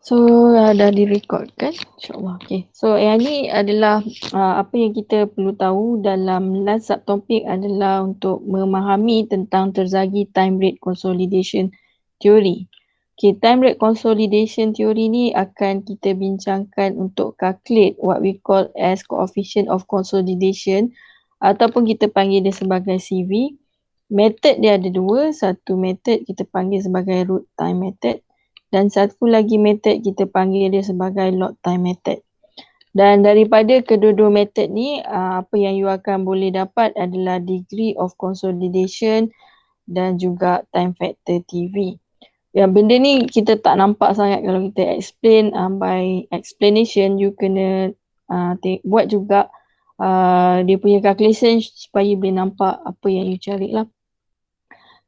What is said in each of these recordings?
So dah direkod kan? InsyaAllah. Okay. So yang ni adalah apa yang kita perlu tahu dalam last subtopik adalah untuk memahami tentang terzagi time rate consolidation theory. Okay, time rate consolidation theory ni akan kita bincangkan untuk calculate what we call as coefficient of consolidation ataupun kita panggil dia sebagai CV. Method dia ada dua, satu method kita panggil sebagai root time method dan satu lagi method kita panggil dia sebagai log time method. Dan daripada kedua-dua method ni, apa yang you akan boleh dapat adalah degree of consolidation dan juga time factor TV. Yang benda ni kita tak nampak sangat kalau kita explain by explanation, you kena buat juga dia punya calculation supaya boleh nampak apa yang you cari lah.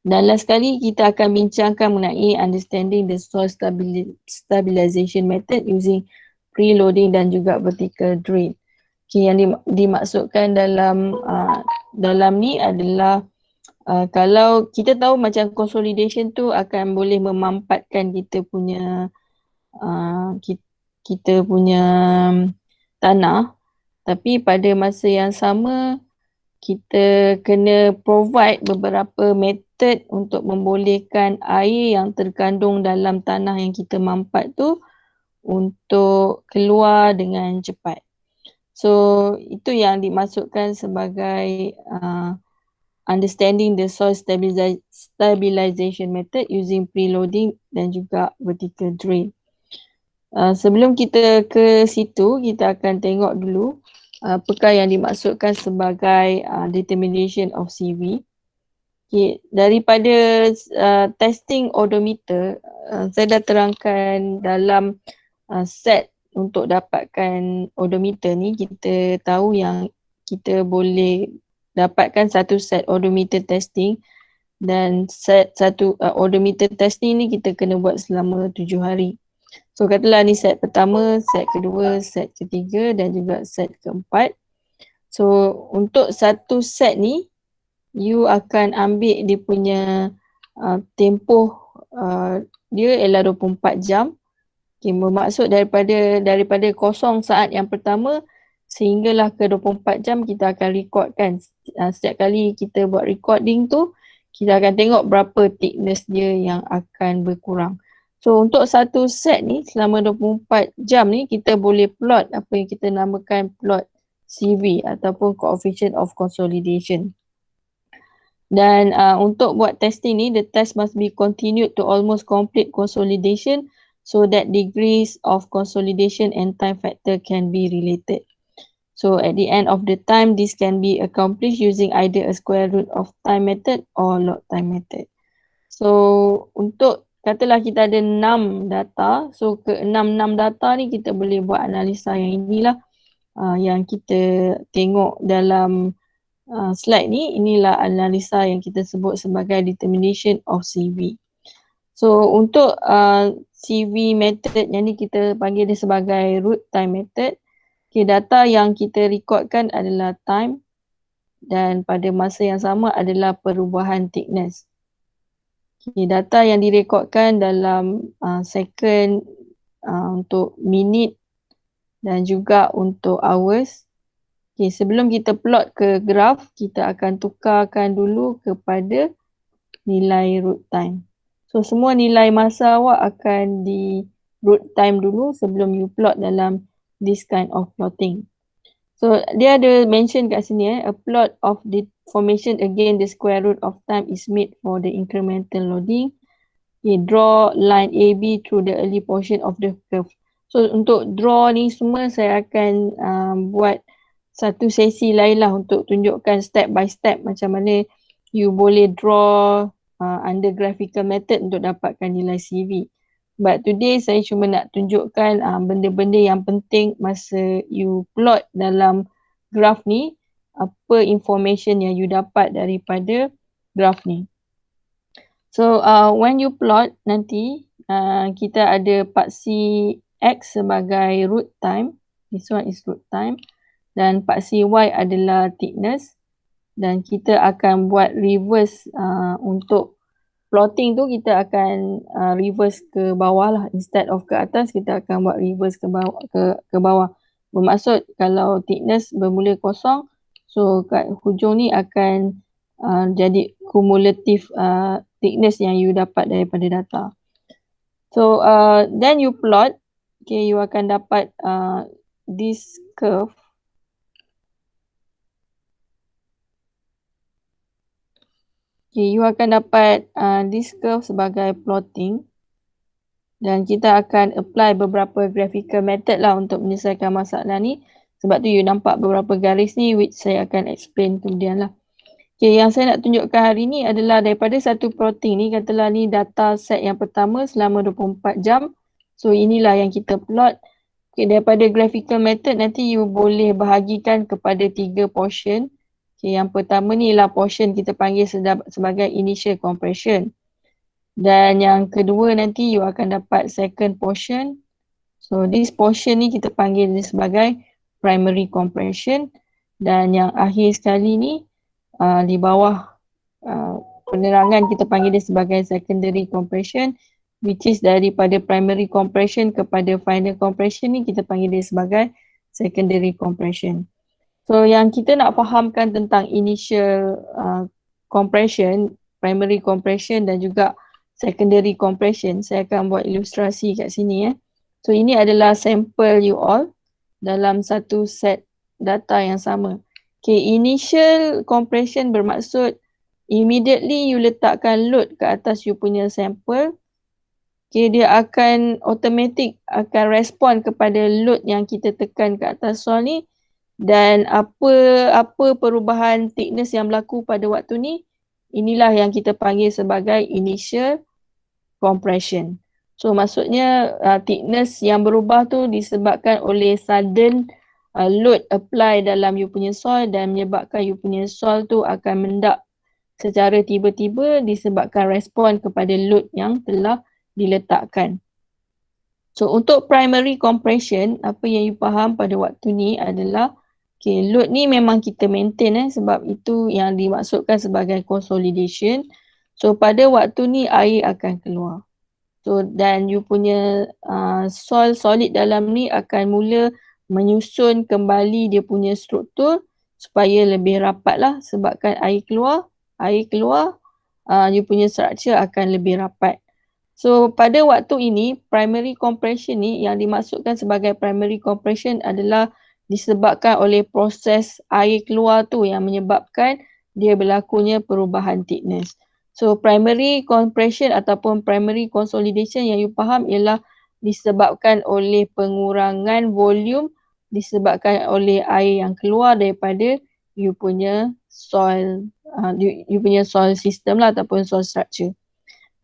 Dan last kali kita akan bincangkan mengenai understanding the source stabilization method using preloading dan juga vertical drain. Okay, yang dimaksudkan dalam ni adalah kalau kita tahu macam consolidation tu akan boleh memampatkan kita punya tanah, tapi pada masa yang sama kita kena provide beberapa method untuk membolehkan air yang terkandung dalam tanah yang kita mampat tu untuk keluar dengan cepat. So itu yang dimaksudkan sebagai understanding the soil stabilization method using preloading dan juga vertical drain. Sebelum kita ke situ, kita akan tengok dulu apakah yang dimaksudkan sebagai determination of CV. Okay, daripada testing odometer, saya dah terangkan dalam set untuk dapatkan odometer ni, kita tahu yang kita boleh dapatkan satu set odometer testing dan set satu odometer testing ni kita kena buat selama 7 hari. So katalah ni set pertama, set kedua, set ketiga dan juga set keempat. So untuk satu set ni, you akan ambil dia punya tempoh dia ialah 24 jam. Okay, bermaksud daripada kosong saat yang pertama sehinggalah ke 24 jam kita akan rekodkan. Setiap kali kita buat recording tu, kita akan tengok berapa thickness dia yang akan berkurang. So untuk satu set ni selama 24 jam ni kita boleh plot apa yang kita namakan plot CV ataupun coefficient of consolidation. Dan untuk buat testing ni, the test must be continued to almost complete consolidation so that degrees of consolidation and time factor can be related. So at the end of the time, this can be accomplished using either a square root of time method or log time method. So untuk katalah kita ada 6 data, so ke 6 data ni kita boleh buat analisa yang inilah yang kita tengok dalam slide ni. Inilah analisa yang kita sebut sebagai determination of CV. So untuk CV method yang ni kita panggil dia sebagai root time method. Okay, data yang kita rekodkan adalah time dan pada masa yang sama adalah perubahan thickness. Okay, data yang direkodkan dalam second, untuk minit dan juga untuk hours. Okay, sebelum kita plot ke graf, kita akan tukarkan dulu kepada nilai root time. So semua nilai masa awak akan di root time dulu sebelum you plot dalam this kind of plotting. So dia ada mention kat sini a plot of the formation again the square root of time is made for the incremental loading. Okay, draw line AB through the early portion of the curve. So untuk draw ni semua saya akan buat satu sesi lain lah untuk tunjukkan step by step macam mana you boleh draw under graphical method untuk dapatkan nilai CV. But today saya cuma nak tunjukkan benda-benda yang penting masa you plot dalam graph ni, apa information yang you dapat daripada graph ni. So when you plot nanti kita ada paksi X sebagai root time. This one is root time. Dan paksi Y adalah thickness. Dan kita akan buat reverse untuk plotting tu kita akan reverse ke bawah lah. Instead of ke atas, kita akan buat reverse ke bawah. Bermaksud kalau thickness bermula kosong, so kat hujung ni akan jadi cumulative thickness yang you dapat daripada data. So then you plot, okay, you akan dapat this curve. Okay, you akan dapat this curve sebagai plotting. Dan kita akan apply beberapa graphical method lah untuk menyelesaikan masalah ni. Sebab tu you nampak beberapa garis ni which saya akan explain kemudian lah. Okay, yang saya nak tunjukkan hari ni adalah daripada satu plotting ni, katalah ni data set yang pertama selama 24 jam. So inilah yang kita plot. Okay, daripada graphical method nanti you boleh bahagikan kepada 3 portion. Okay, yang pertama ni ialah portion kita panggil sebagai initial compression. Dan yang kedua nanti you akan dapat second portion. So this portion ni kita panggil dia sebagai primary compression. Dan yang akhir sekali ni di bawah penerangan kita panggil dia sebagai secondary compression, which is daripada primary compression kepada final compression ni kita panggil dia sebagai secondary compression. So yang kita nak fahamkan tentang initial compression, primary compression dan juga secondary compression, saya akan buat ilustrasi kat sini. So ini adalah sampel you all dalam satu set data yang sama. Okay, initial compression bermaksud immediately you letakkan load ke atas you punya sampel, okay, dia akan automatic akan respon kepada load yang kita tekan ke atas soal ni, dan apa perubahan thickness yang berlaku pada waktu ni, inilah yang kita panggil sebagai initial compression. So maksudnya thickness yang berubah tu disebabkan oleh sudden load apply dalam you punya soil dan menyebabkan you punya soil tu akan mendak secara tiba-tiba disebabkan respon kepada load yang telah diletakkan. So untuk primary compression, apa yang you faham pada waktu ni adalah okay, load ni memang kita maintain sebab itu yang dimaksudkan sebagai consolidation. So pada waktu ni air akan keluar. So dan you punya soil solid dalam ni akan mula menyusun kembali dia punya struktur supaya lebih rapat lah, sebabkan air keluar, you punya structure akan lebih rapat. So pada waktu ini primary compression ni yang dimaksudkan sebagai primary compression adalah disebabkan oleh proses air keluar tu yang menyebabkan dia berlakunya perubahan thickness. So primary compression ataupun primary consolidation yang you faham ialah disebabkan oleh pengurangan volume disebabkan oleh air yang keluar daripada you punya soil soil system lah ataupun soil structure.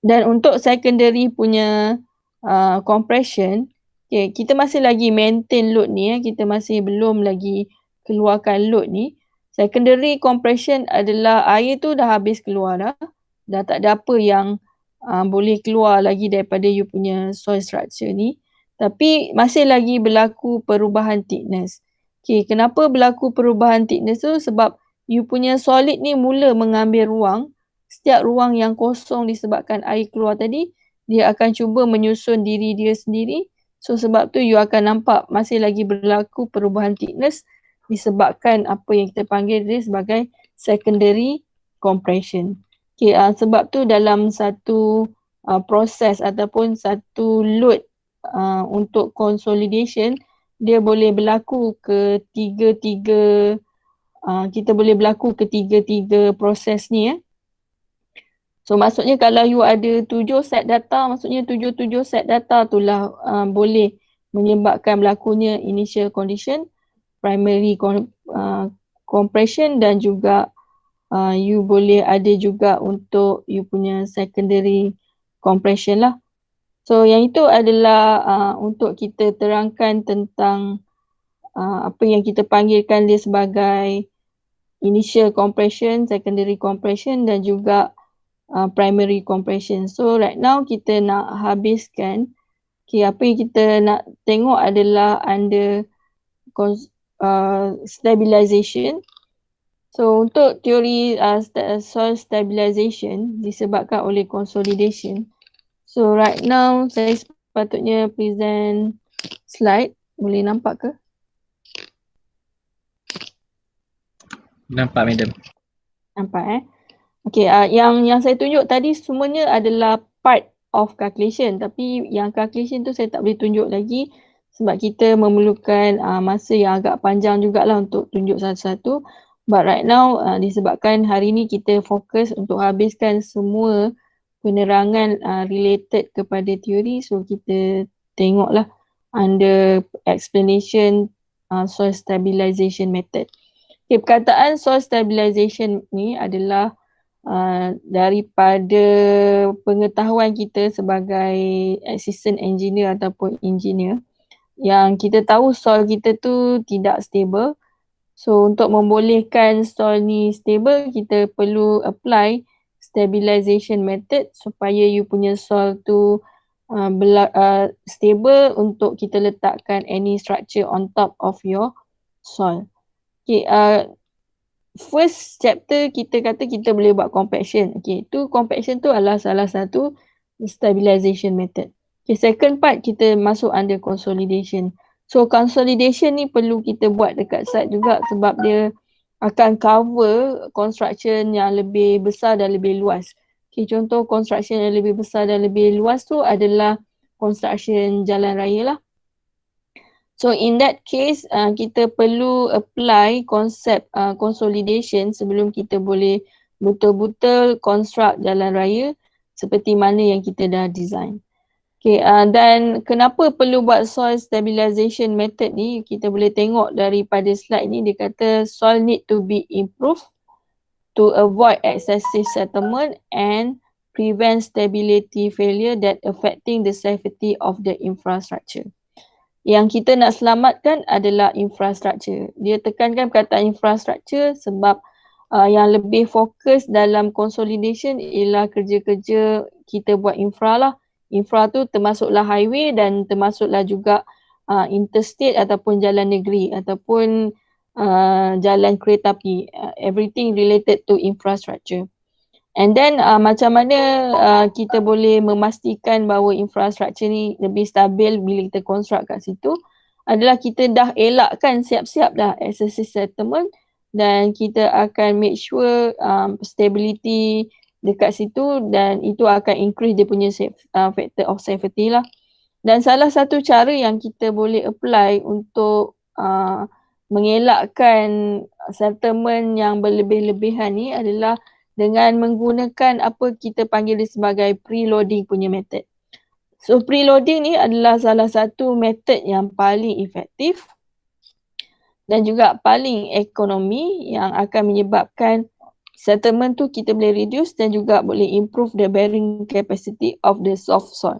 Dan untuk secondary punya compression, okay, kita masih lagi maintain load ni, kita masih belum lagi keluarkan load ni. Secondary compression adalah air tu dah habis keluar dah tak ada apa yang boleh keluar lagi daripada you punya soil structure ni, tapi masih lagi berlaku perubahan thickness. Okay, kenapa berlaku perubahan thickness tu? Sebab you punya solid ni mula mengambil ruang. Setiap ruang yang kosong disebabkan air keluar tadi, dia akan cuba menyusun diri dia sendiri. So sebab tu you akan nampak masih lagi berlaku perubahan thickness disebabkan apa yang kita panggil dia sebagai secondary compression. Okay, sebab tu dalam satu proses ataupun satu load untuk consolidation, dia boleh berlaku ketiga-tiga proses ni. So maksudnya kalau you ada 7 set data, maksudnya 7 set data tu lah boleh menyebabkan berlakunya initial condition, primary compression dan juga you boleh ada juga untuk you punya secondary compression lah. So yang itu adalah untuk kita terangkan tentang apa yang kita panggilkan dia sebagai initial compression, secondary compression dan juga primary compression. So right now kita nak habiskan, okay, apa yang kita nak tengok adalah under stabilization. So untuk teori soil stabilization disebabkan oleh consolidation. So right now saya sepatutnya present slide. Boleh nampak ke? Nampak, Madam. Nampak Okay, yang saya tunjuk tadi semuanya adalah part of calculation, tapi yang calculation tu saya tak boleh tunjuk lagi sebab kita memerlukan masa yang agak panjang jugalah untuk tunjuk satu-satu. But right now disebabkan hari ni kita fokus untuk habiskan semua penerangan related kepada teori, so kita tengoklah under explanation soil stabilization method. Okay, perkataan soil stabilization ni adalah daripada pengetahuan kita sebagai assistant engineer ataupun engineer yang kita tahu soil kita tu tidak stable. So untuk membolehkan soil ni stable, kita perlu apply stabilization method supaya you punya soil tu stable untuk kita letakkan any structure on top of your soil. Okay, first chapter kita kata kita boleh buat compaction. Okay, tu compaction tu adalah salah satu stabilization method. Okay, second part kita masuk under consolidation. So consolidation ni perlu kita buat dekat site juga sebab dia akan cover construction yang lebih besar dan lebih luas. Okay, contoh construction yang lebih besar dan lebih luas tu adalah construction jalan raya lah. So in that case, kita perlu apply konsep consolidation sebelum kita boleh betul-betul construct jalan raya seperti mana yang kita dah design. Okay, dan kenapa perlu buat soil stabilization method ni? Kita boleh tengok daripada slide ni, dia kata soil need to be improved to avoid excessive settlement and prevent stability failure that affecting the safety of the infrastructure. Yang kita nak selamatkan adalah infrastruktur. Dia tekankan perkataan infrastruktur sebab yang lebih fokus dalam consolidation ialah kerja-kerja kita buat infra lah. Infra tu termasuklah highway dan termasuklah juga interstate ataupun jalan negeri ataupun jalan kereta api. Everything related to infrastructure. And then macam mana kita boleh memastikan bahawa infrastruktur ni lebih stabil bila kita construct kat situ adalah kita dah elakkan siap-siap dah excessive settlement dan kita akan make sure stability dekat situ dan itu akan increase dia punya factor of safety lah. Dan salah satu cara yang kita boleh apply untuk mengelakkan settlement yang berlebih-lebihan ni adalah dengan menggunakan apa kita panggil dia sebagai preloading punya method. So preloading ni adalah salah satu method yang paling efektif dan juga paling ekonomi yang akan menyebabkan settlement tu kita boleh reduce dan juga boleh improve the bearing capacity of the soft soil.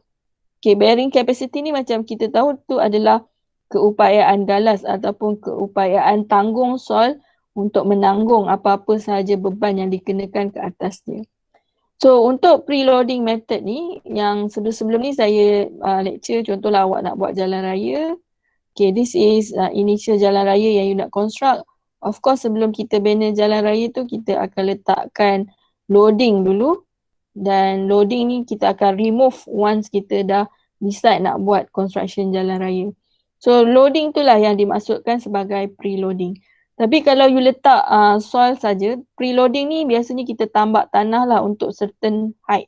Okay, bearing capacity ni macam kita tahu tu adalah keupayaan galas ataupun keupayaan tanggung soil untuk menanggung apa-apa sahaja beban yang dikenakan ke atas dia. So untuk preloading method ni yang sebelum ni saya lecture, contohlah awak nak buat jalan raya. Okay, this is initial jalan raya yang you nak construct. Of course sebelum kita bina jalan raya tu kita akan letakkan loading dulu dan loading ni kita akan remove once kita dah decide nak buat construction jalan raya. So loading itulah yang dimaksudkan sebagai preloading. Tapi kalau you letak soil saja, preloading ni biasanya kita tambak tanah lah untuk certain height.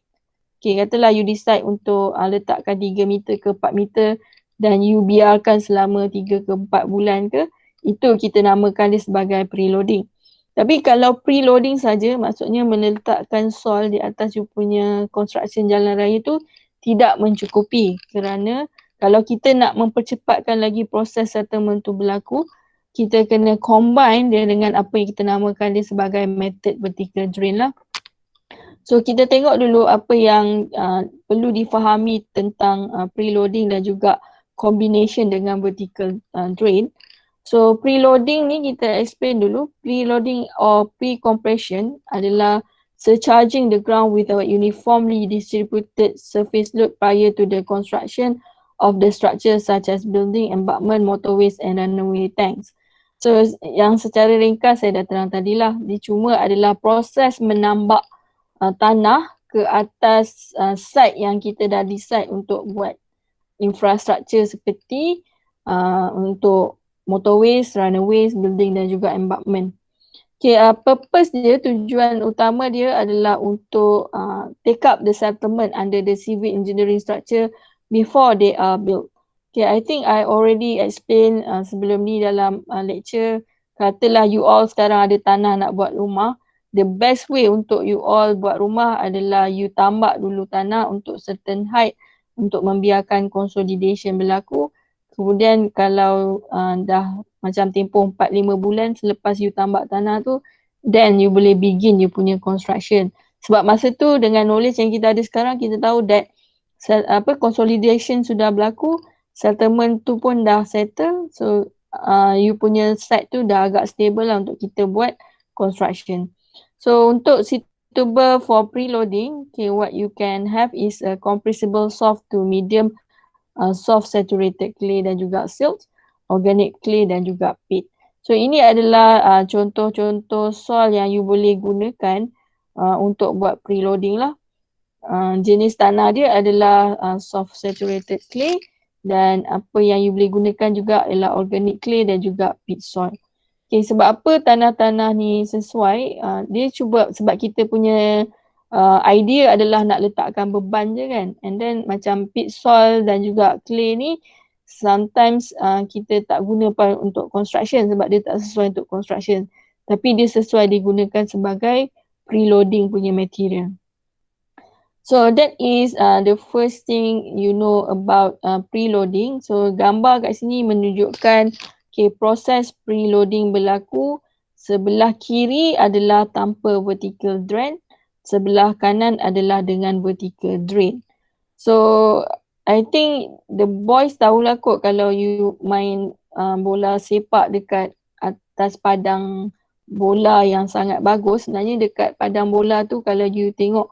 Okay, katalah you decide untuk letakkan 3 meter ke 4 meter dan you biarkan selama 3 ke 4 bulan ke, itu kita namakan dia sebagai preloading. Tapi kalau preloading saja, maksudnya meletakkan soil di atas you punya construction jalan raya tu tidak mencukupi kerana kalau kita nak mempercepatkan lagi proses settlement tu berlaku, kita kena combine dia dengan apa yang kita namakan dia sebagai method vertical drain lah. So kita tengok dulu apa yang perlu difahami tentang preloading dan juga combination dengan vertical drain. So preloading ni kita explain dulu. Preloading or pre-compression adalah surcharging the ground with a uniformly distributed surface load prior to the construction of the structure such as building, embankment, motorways and runway tanks. So yang secara ringkas saya dah terang tadilah, dia cuma adalah proses menambak tanah ke atas site yang kita dah decide untuk buat infrastruktur seperti untuk motorways, runways, building dan juga embankment. Okay, purpose dia, tujuan utama dia adalah untuk take up the settlement under the civil engineering structure before they are built. Okay, I think I already explain sebelum ni dalam lecture, katalah you all sekarang ada tanah nak buat rumah, the best way untuk you all buat rumah adalah you tambak dulu tanah untuk certain height untuk membiarkan consolidation berlaku. Kemudian kalau dah macam tempoh 4-5 bulan selepas you tambak tanah tu, then you boleh begin you punya construction. Sebab masa tu dengan knowledge yang kita ada sekarang, kita tahu that consolidation sudah berlaku, settlement tu pun dah settle, so you punya site tu dah agak stable lah untuk kita buat construction. So untuk suitable for preloading, okay, what you can have is a compressible soft to medium soft saturated clay dan juga silt, organic clay dan juga peat. So ini adalah contoh-contoh soil yang you boleh gunakan untuk buat preloading lah. Jenis tanah dia adalah soft saturated clay dan apa yang you boleh gunakan juga ialah organic clay dan juga peat soil. Okay, sebab apa tanah-tanah ni sesuai, dia cuba sebab kita punya idea adalah nak letakkan beban je kan. And then macam peat soil dan juga clay ni sometimes kita tak guna untuk construction sebab dia tak sesuai untuk construction. Tapi dia sesuai digunakan sebagai preloading punya material. So that is the first thing you know about preloading. So gambar kat sini menunjukkan proses preloading berlaku. Sebelah kiri adalah tanpa vertical drain, sebelah kanan adalah dengan vertical drain. So I think the boys tahulah kot kalau you main bola sepak dekat atas padang bola yang sangat bagus, sebenarnya dekat padang bola tu kalau you tengok,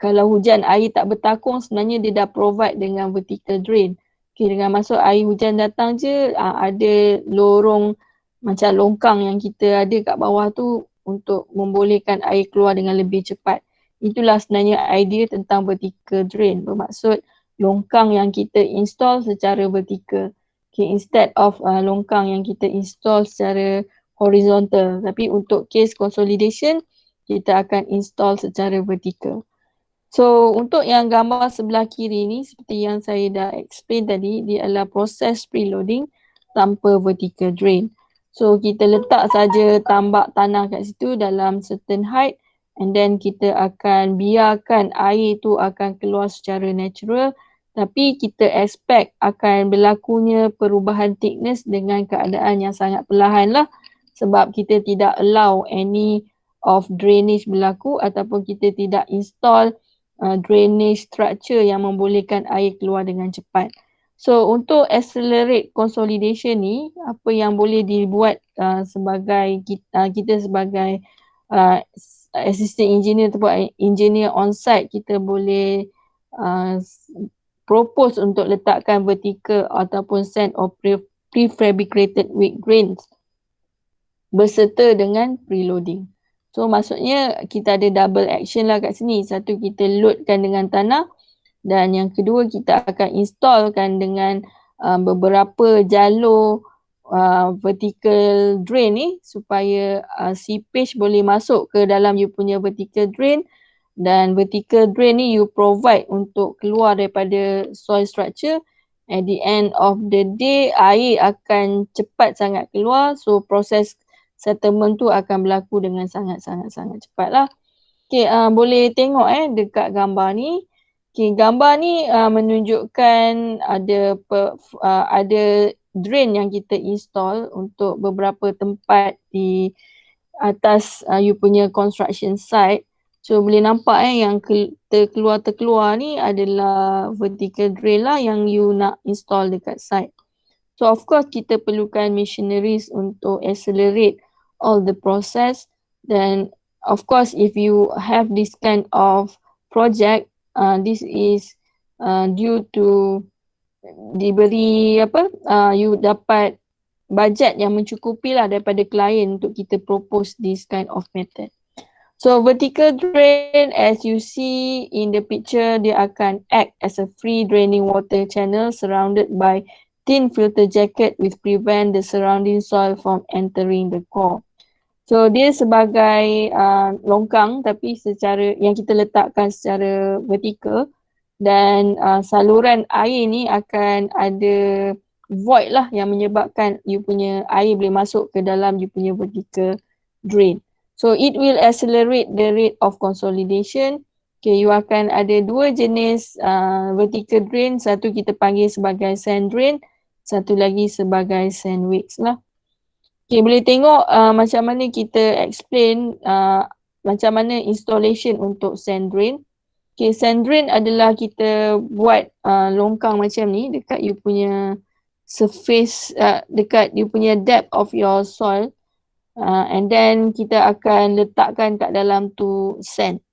kalau hujan air tak bertakung, sebenarnya dia dah provide dengan vertical drain. Okay, dengan masuk air hujan datang je, ada lorong macam longkang yang kita ada kat bawah tu untuk membolehkan air keluar dengan lebih cepat. Itulah sebenarnya idea tentang vertical drain. Bermaksud longkang yang kita install secara vertikal. Okay, instead of longkang yang kita install secara horizontal. Tapi untuk case consolidation, kita akan install secara vertikal. So untuk yang gambar sebelah kiri ni, seperti yang saya dah explain tadi, dia adalah proses preloading tanpa vertical drain. So kita letak saja tambak tanah kat situ dalam certain height and then kita akan biarkan air tu akan keluar secara natural, tapi kita expect akan berlakunya perubahan thickness dengan keadaan yang sangat perlahan lah, sebab kita tidak allow any of drainage berlaku ataupun kita tidak install drainage structure yang membolehkan air keluar dengan cepat. So untuk accelerate consolidation ni, apa yang boleh dibuat sebagai kita sebagai assistant engineer ataupun engineer on site, kita boleh propose untuk letakkan vertical ataupun sand or prefabricated weak grains berserta dengan preloading. So maksudnya kita ada double action lah kat sini. Satu, kita loadkan dengan tanah, dan yang kedua kita akan installkan dengan beberapa jalur vertical drain ni supaya seepage boleh masuk ke dalam you punya vertical drain, dan vertical drain ni you provide untuk keluar daripada soil structure. At the end of the day, air akan cepat sangat keluar, so proses settlement tu akan berlaku dengan sangat-sangat cepat lah. Okay, boleh tengok dekat gambar ni. Okay, gambar ni menunjukkan ada drain yang kita install untuk beberapa tempat di atas you punya construction site. So boleh nampak yang terkeluar ni adalah vertical drain lah yang you nak install dekat site. So of course kita perlukan machineries untuk accelerate all the process. Then of course if you have this kind of project, this is due to diberi you dapat bajet yang mencukupi lah daripada klien untuk kita propose this kind of method. So vertical drain, as you see in the picture, dia akan act as a free draining water channel surrounded by thin filter jacket which prevent the surrounding soil from entering the core. So dia sebagai longkang tapi secara yang kita letakkan secara vertikal, dan saluran air ni akan ada void lah yang menyebabkan you punya air boleh masuk ke dalam you punya vertical drain. So it will accelerate the rate of consolidation. Okay, you akan ada dua jenis vertical drain, satu kita panggil sebagai sand drain, satu lagi sebagai sand wicks lah. Okay, boleh tengok macam mana kita explain macam mana installation untuk sand drain. Okay, sand drain adalah kita buat longkang macam ni dekat you punya surface, dekat you punya depth of your soil, and then kita akan letakkan kat dalam tu sand.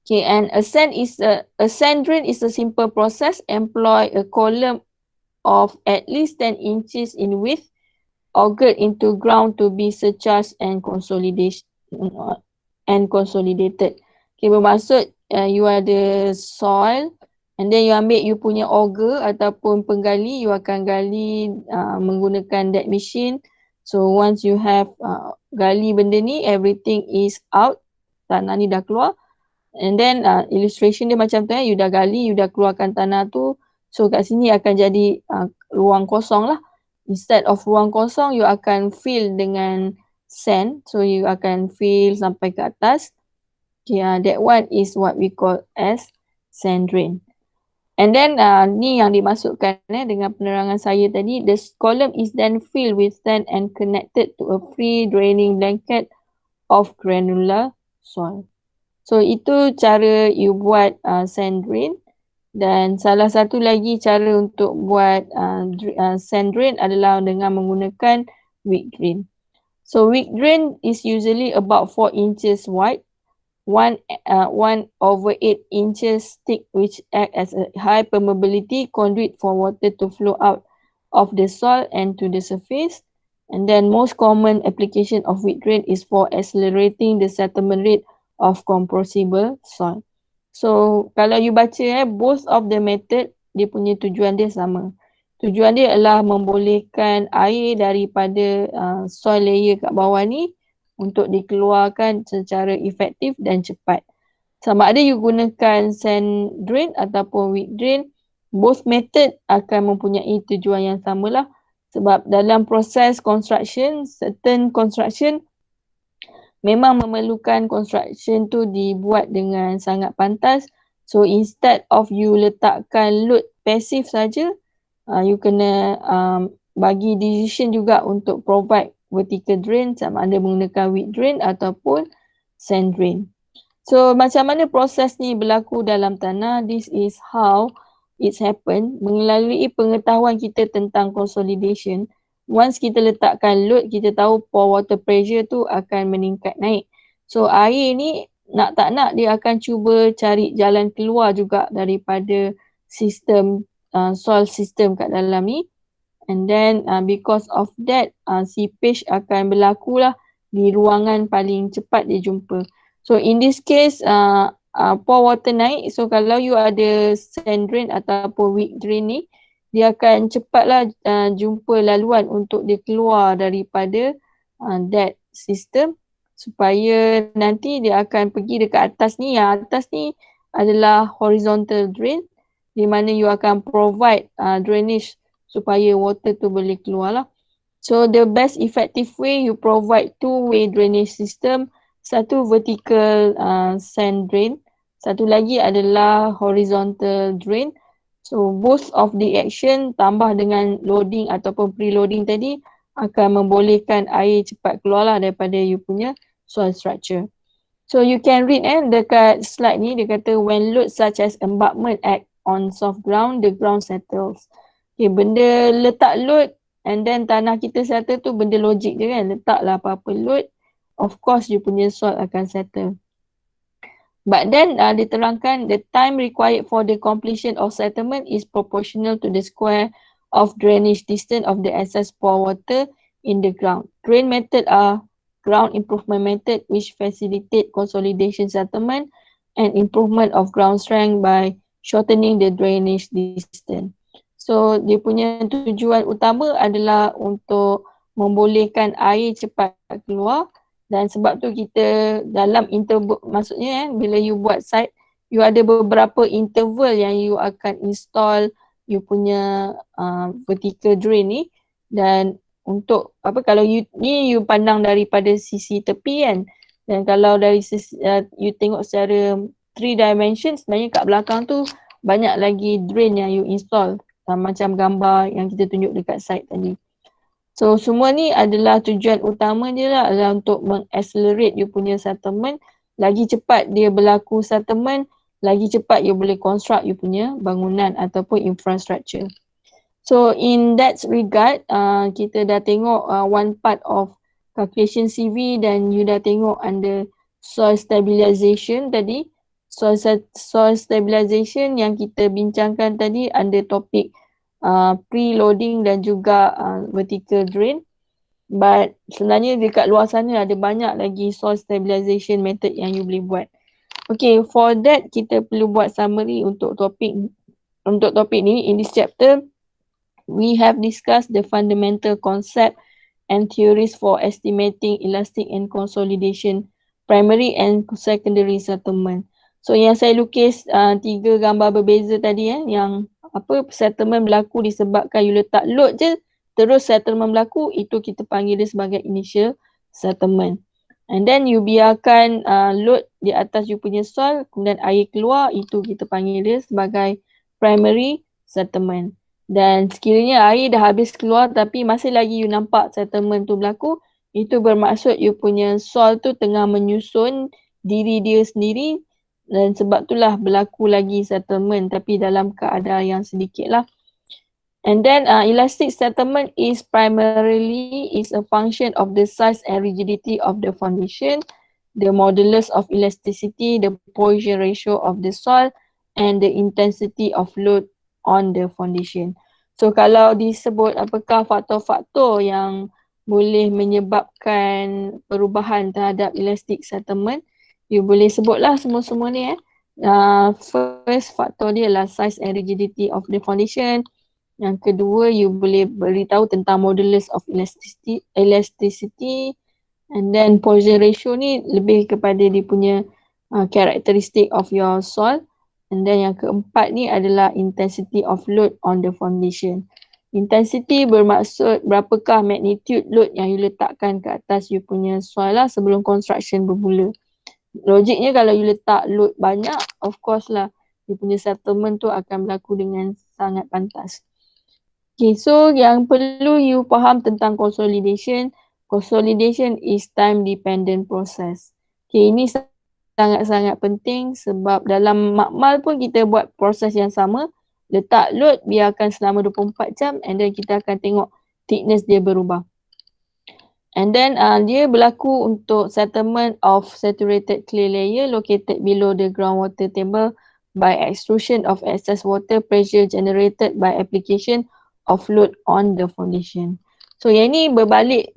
Okay, and a sand drain is a simple process, employ a column of at least 10 inches in width augured into ground to be surcharged and consolidated. Okay, bermaksud you ada soil and then you ambil you punya auger ataupun penggali, you akan gali menggunakan that machine. So once you have gali benda ni, everything is out, tanah ni dah keluar. And then illustration dia macam tu, you dah gali, you dah keluarkan tanah tu. So kat sini akan jadi ruang kosong lah. Instead of ruang kosong, you akan fill dengan sand. So you akan fill sampai ke atas. Okay, that one is what we call as sand drain. And then ni yang dimasukkan dengan penerangan saya tadi. The column is then filled with sand and connected to a free draining blanket of granular soil. So itu cara you buat sand drain. Dan salah satu lagi cara untuk buat sand drain adalah dengan menggunakan wick drain. So wick drain is usually about 4 inches wide, 1/8 inches thick, which act as a high permeability conduit for water to flow out of the soil and to the surface. And then most common application of wick drain is for accelerating the settlement rate of compressible soil. So kalau you baca both of the method, dia punya tujuan dia sama. Tujuan dia adalah membolehkan air daripada soil layer kat bawah ni untuk dikeluarkan secara efektif dan cepat. Sama ada you gunakan sand drain ataupun wick drain, both method akan mempunyai tujuan yang samalah. Sebab dalam proses construction, certain construction memang memerlukan construction tu dibuat dengan sangat pantas. So instead of you letakkan load pasif saja, you kena bagi decision juga untuk provide vertical drain, sama ada menggunakan wick drain ataupun sand drain. So macam mana proses ni berlaku dalam tanah? This is how it's happen. Melalui pengetahuan kita tentang consolidation, once kita letakkan load, kita tahu pore water pressure tu akan meningkat naik. So air ni nak tak nak dia akan cuba cari jalan keluar juga daripada sistem soil system kat dalam ni. And then because of that, seepage akan berlaku lah di ruangan paling cepat dia jumpa. So in this case, pore water naik. So kalau you ada sand drain ataupun wick drain ni, dia akan cepatlah jumpa laluan untuk dia keluar daripada that system, supaya nanti dia akan pergi dekat atas ni. Yang atas ni adalah horizontal drain, di mana you akan provide drainage supaya water tu boleh keluar lah. So the best effective way, you provide two-way drainage system. Satu vertical sand drain, satu lagi adalah horizontal drain. So both of the action tambah dengan loading ataupun preloading tadi akan membolehkan air cepat keluar lah daripada you punya soil structure. So you can read dekat slide ni, dia kata when load such as embankment act on soft ground, the ground settles. Okay, benda letak load and then tanah kita settle tu benda logik je kan. Letaklah apa-apa load, of course you punya soil akan settle. But then diterangkan the time required for the completion of settlement is proportional to the square of drainage distance of the excess pore water in the ground. Drain method are ground improvement method which facilitate consolidation settlement and improvement of ground strength by shortening the drainage distance. So dia punya tujuan utama adalah untuk membolehkan air cepat keluar, dan sebab tu kita dalam interval, maksudnya bila you buat site, you ada beberapa interval yang you akan install you punya vertical drain ni. Dan untuk apa, kalau you pandang daripada sisi tepi kan, dan kalau dari sisi you tengok secara 3 dimension, sebenarnya kat belakang tu banyak lagi drain yang you install, macam gambar yang kita tunjuk dekat site tadi. So semua ni adalah tujuan utama dia lah, adalah untuk mengaccelerate you punya settlement. Lagi cepat dia berlaku settlement, lagi cepat you boleh construct you punya bangunan ataupun infrastructure. So in that regard, kita dah tengok one part of calculation CV, dan you dah tengok under soil stabilization tadi. Soil stabilization yang kita bincangkan tadi under topik pre-loading dan juga vertical drain. But sebenarnya dekat luar sana ada banyak lagi soil stabilization method yang you boleh buat. Okay, for that kita perlu buat summary untuk topik ni. In this chapter, we have discussed the fundamental concept and theories for estimating elastic and consolidation primary and secondary settlement. So yang saya lukis 3 gambar berbeza tadi yang apa, settlement berlaku disebabkan you letak load je terus settlement berlaku, itu kita panggil dia sebagai initial settlement. And then you biarkan load di atas you punya soil, kemudian air keluar, itu kita panggil dia sebagai primary settlement. Dan sekiranya air dah habis keluar tapi masih lagi you nampak settlement tu berlaku, itu bermaksud you punya soil tu tengah menyusun diri dia sendiri, dan sebab itulah berlaku lagi settlement tapi dalam keadaan yang sedikit lah. And then elastic settlement is primarily a function of the size and rigidity of the foundation, the modulus of elasticity, the Poisson ratio of the soil, and the intensity of load on the foundation. So kalau disebut apakah faktor-faktor yang boleh menyebabkan perubahan terhadap elastic settlement, you boleh sebutlah semua-semua ni. First faktor dia adalah size and rigidity of the foundation. Yang kedua, you boleh beritahu tentang modulus of elasticity, and then Poisson ratio ni lebih kepada dia punya characteristic of your soil. And then yang keempat ni adalah intensity of load on the foundation. Intensity bermaksud berapakah magnitude load yang you letakkan ke atas you punya soil lah sebelum construction bermula. Logiknya kalau you letak load banyak, of course lah, you punya settlement tu akan berlaku dengan sangat pantas. Okay, so yang perlu you faham tentang consolidation. Consolidation is time dependent process. Okay, ini sangat-sangat penting sebab dalam makmal pun kita buat proses yang sama. Letak load, biarkan selama 24 jam, and then kita akan tengok thickness dia berubah. And then dia berlaku untuk settlement of saturated clay layer located below the groundwater table by extrusion of excess water pressure generated by application of load on the foundation. So yang ni berbalik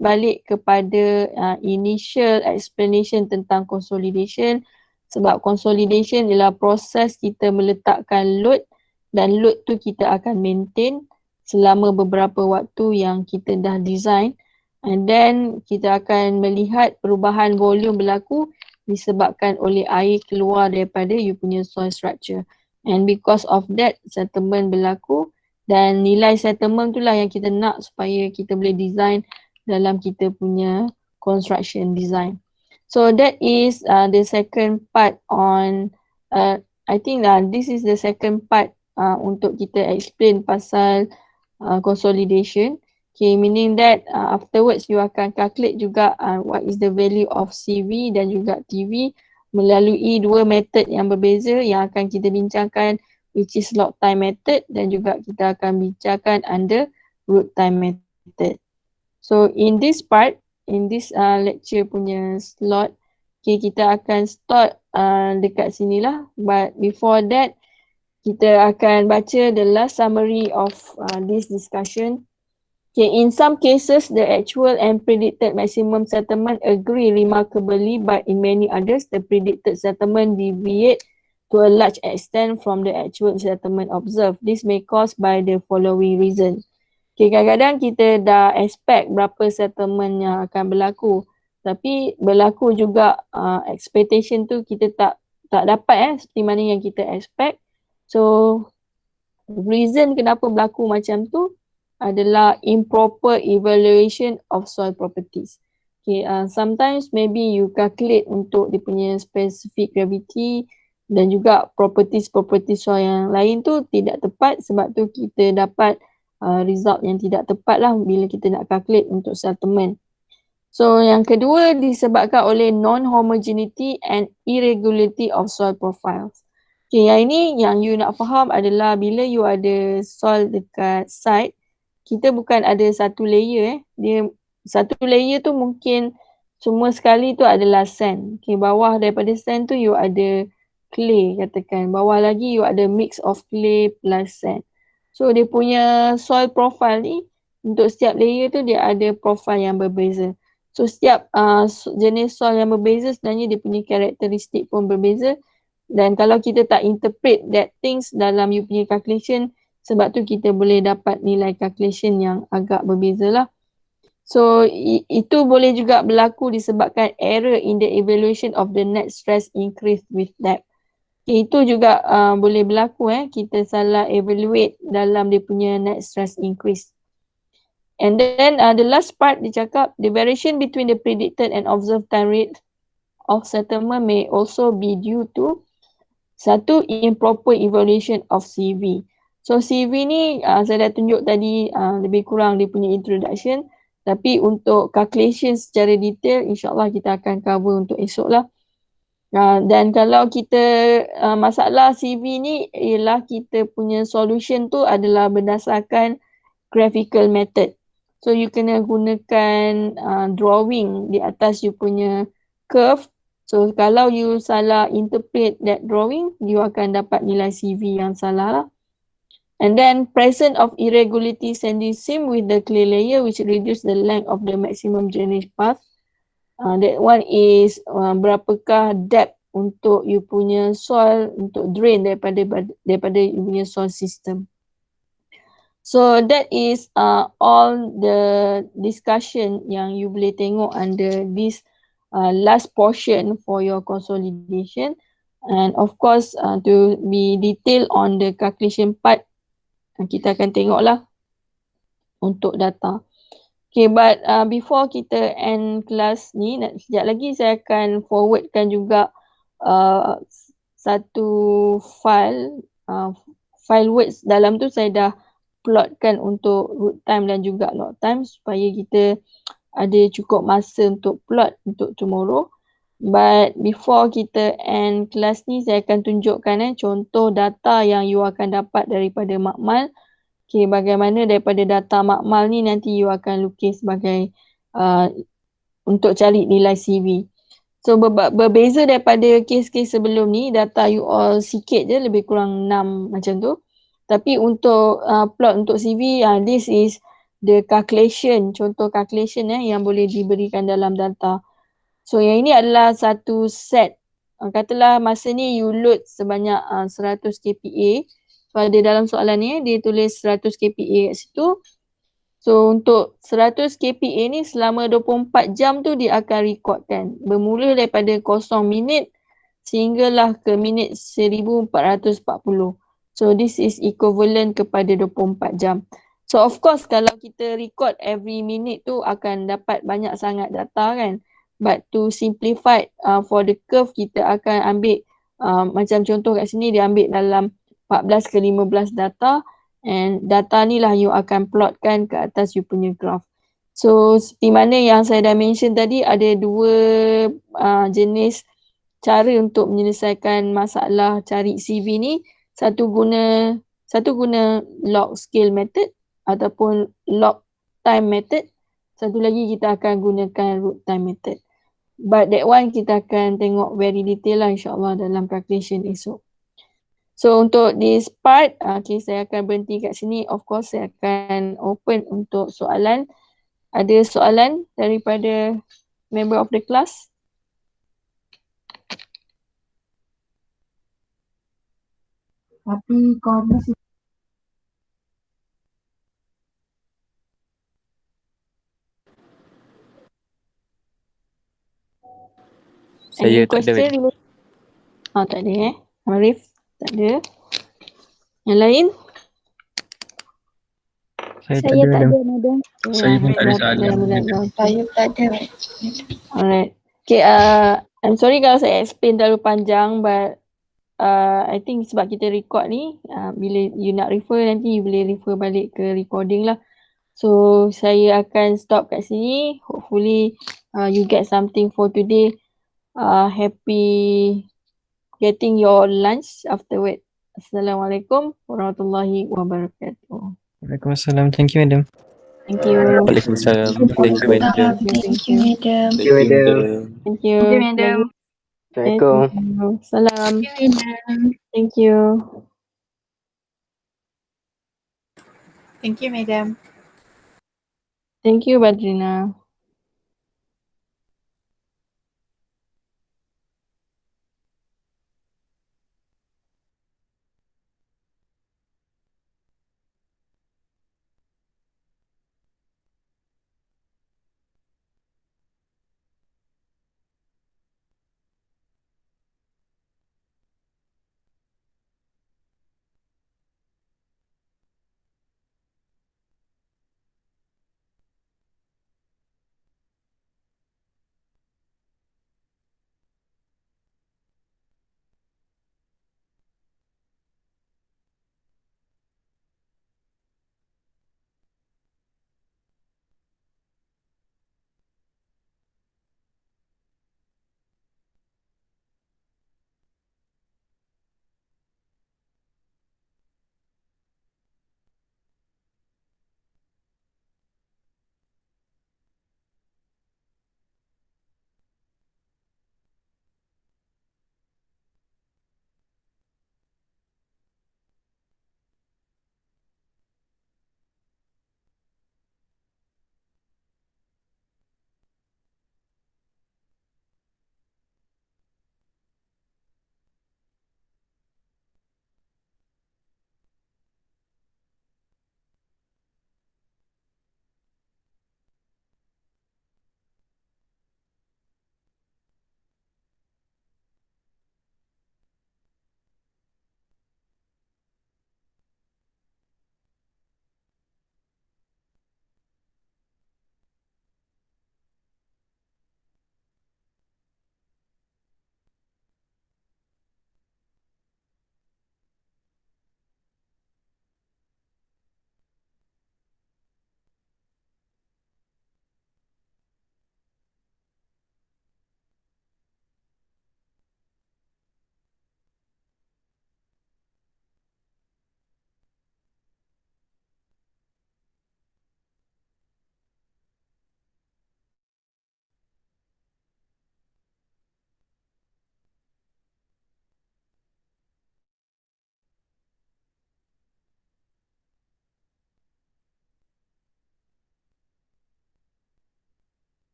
kepada initial explanation tentang consolidation, sebab consolidation ialah proses kita meletakkan load, dan load tu kita akan maintain selama beberapa waktu yang kita dah design, and then kita akan melihat perubahan volume berlaku disebabkan oleh air keluar daripada you punya soil structure, and because of that settlement berlaku. Dan nilai settlement tu lah yang kita nak supaya kita boleh design dalam kita punya construction design. So that is the second part on, I think this is the second part untuk kita explain pasal consolidation. Okay, meaning that afterwards you akan calculate juga what is the value of CV dan juga TV melalui 2 method yang berbeza yang akan kita bincangkan, which is log time method, dan juga kita akan bincangkan under root time method. So in this part, in this lecture punya slot, okay, kita akan start dekat sinilah. But before that, Kita akan baca the last summary of this discussion. Okay, in some cases, the actual and predicted maximum settlement agree remarkably, but in many others, the predicted settlement deviate to a large extent from the actual settlement observed. This may caused by the following reason. Okay, kadang-kadang kita dah expect berapa settlement yang akan berlaku, tapi berlaku juga expectation tu kita tak dapat seperti mana yang kita expect. So, reason kenapa berlaku macam tu adalah improper evaluation of soil properties. Okay, sometimes maybe you calculate untuk dia punya specific gravity dan juga properties soil yang lain tu tidak tepat, sebab tu kita dapat result yang tidak tepat lah bila kita nak calculate untuk settlement. So yang kedua disebabkan oleh non-homogeneity and irregularity of soil profiles. Okay, yang ini yang you nak faham adalah bila you ada soil dekat site, kita bukan ada satu layer Dia satu layer tu mungkin semua sekali tu adalah sand. Okay, bawah daripada sand tu you ada clay katakan. Bawah lagi you ada mix of clay plus sand. So dia punya soil profile ni untuk setiap layer tu dia ada profile yang berbeza. So setiap jenis soil yang berbeza sebenarnya dia punya karakteristik pun berbeza. Dan kalau kita tak interpret that things dalam you punya calculation, sebab tu kita boleh dapat nilai calculation yang agak berbeza lah. So itu boleh juga berlaku disebabkan error in the evaluation of the net stress increase with depth. Itu juga boleh berlaku kita salah evaluate dalam dia punya net stress increase. And then the last part dia cakap the variation between the predicted and observed time rate of settlement may also be due to satu, improper evaluation of CV. So CV ni saya dah tunjuk tadi lebih kurang dia punya introduction, tapi untuk calculation secara detail insyaAllah kita akan cover untuk esok lah. Dan kalau kita masalah CV ni ialah kita punya solution tu adalah berdasarkan graphical method. So you kena gunakan drawing di atas you punya curve. So kalau you salah interpret that drawing, you akan dapat nilai CV yang salah lah. And then presence of irregularity sandy seam with the clay layer which reduce the length of the maximum drainage path. That one is berapakah depth untuk you punya soil untuk drain daripada you punya soil system. So that is all the discussion yang you boleh tengok under this last portion for your consolidation. And of course to be detailed on the calculation part, kita akan tengoklah untuk data. Okay, but before kita end kelas ni, sekejap lagi saya akan forwardkan juga satu file words. Dalam tu saya dah plotkan untuk root time dan juga log time supaya kita ada cukup masa untuk plot untuk tomorrow. But before kita end kelas ni, saya akan tunjukkan contoh data yang you akan dapat daripada makmal. Okay, bagaimana daripada data makmal ni nanti you akan lukis sebagai untuk cari nilai CV. So berbeza daripada kes-kes sebelum ni, data you all sikit je, lebih kurang 6 macam tu. Tapi untuk plot untuk CV, this is the calculation, contoh calculation yang boleh diberikan dalam data. So yang ini adalah satu set. Katalah masa ni you load sebanyak 100 kPa. So ada dalam soalan ni dia tulis 100 kPa kat situ. So untuk 100 kPa ni selama 24 jam tu dia akan recordkan. Bermula daripada 0 minit sehinggalah ke minit 1440. So this is equivalent kepada 24 jam. So of course kalau kita record every minute tu akan dapat banyak sangat data kan. But to simplify for the curve kita akan ambil macam contoh kat sini dia ambil dalam 14 ke 15 data. And data ni lah you akan plotkan ke atas you punya graph. So seperti mana yang saya dah mention tadi, ada dua jenis cara untuk menyelesaikan masalah cari CV ni. Satu guna log scale method ataupun log time method. Satu lagi kita akan gunakan root time method. But that one kita akan tengok very detail lah insyaAllah dalam calculation esok. So untuk this part, okay, saya akan berhenti kat sini. Of course, saya akan open untuk soalan. Ada soalan daripada member of the class? Tapi kau masih Saya Any tak ada. question? Tak ada Arif, tak ada. Yang lain? Saya tak ada, madam. Saya pun tak ada soalan. Saya tak ada. Alright. Okay, I'm sorry kalau saya explain terlalu panjang, but I think sebab kita record ni, bila you nak refer nanti you boleh refer balik ke recording lah. So saya akan stop kat sini. Hopefully you get something for today. Happy getting your lunch afterward. Assalamualaikum warahmatullahi wabarakatuh. Waalaikumsalam. Thank you, madam. Thank you. Waalaikumsalam. Thank you, madam. Thank you, madam. Thank you, madam. Thank you. Thank you, madam. Assalamualaikum. Salam. Madam. Thank you. Thank you, madam. Thank you, Badrina.